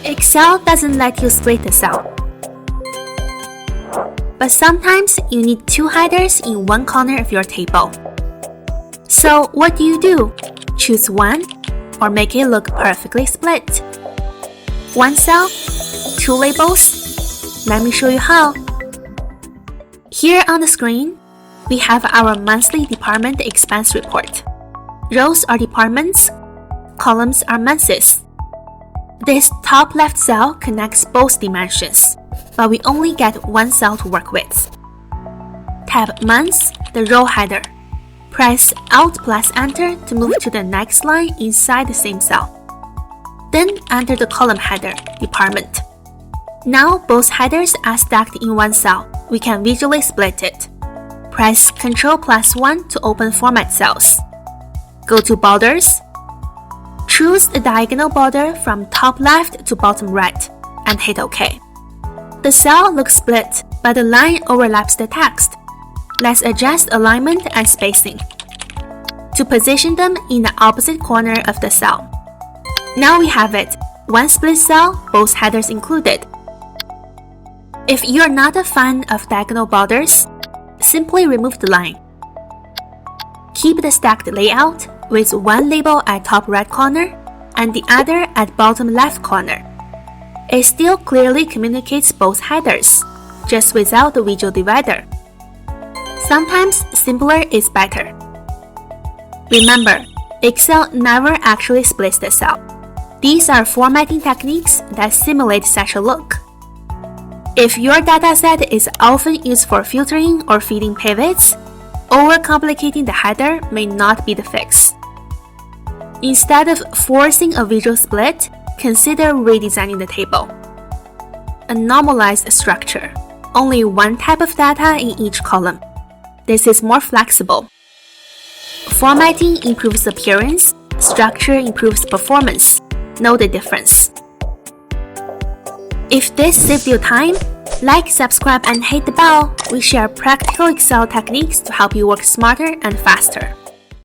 Excel doesn't let you split the cell. But sometimes you need two headers in one corner of your table. So what do? Choose one, or make it look perfectly split. One cell, two labels. Let me show you how. Here on the screen, we have our monthly department expense report. Rows are departments, columns are months. This top left cell connects both dimensions, but we only get one cell to work with. Tap Months, the row header. Press Alt plus Enter to move to the next line inside the same cell. Then enter the column header, Department. Now both headers are stacked in one cell. We can visually split it. Press Ctrl plus 1 to open Format Cells. Go to Borders. Choose the diagonal border from top left to bottom right, and hit OK. The cell looks split, but the line overlaps the text. Let's adjust alignment and spacing to position them in the opposite corner of the cell. Now we have it, one split cell, both headers included. If you're not a fan of diagonal borders, simply remove the line. Keep the stacked layout with one label at top right corner and the other at bottom left corner. It still clearly communicates both headers, just without the visual divider. Sometimes simpler is better. Remember, Excel never actually splits the cell. These are formatting techniques that simulate such a look. If your dataset is often used for filtering or feeding pivots, overcomplicating the header may not be the fix. Instead of forcing a visual split, consider redesigning the table. A normalized structure, only one type of data in each column. This is more flexible. Formatting improves appearance, structure improves performance. Know the difference. If this saved you time, like, subscribe, and hit the bell. We share practical Excel techniques to help you work smarter and faster.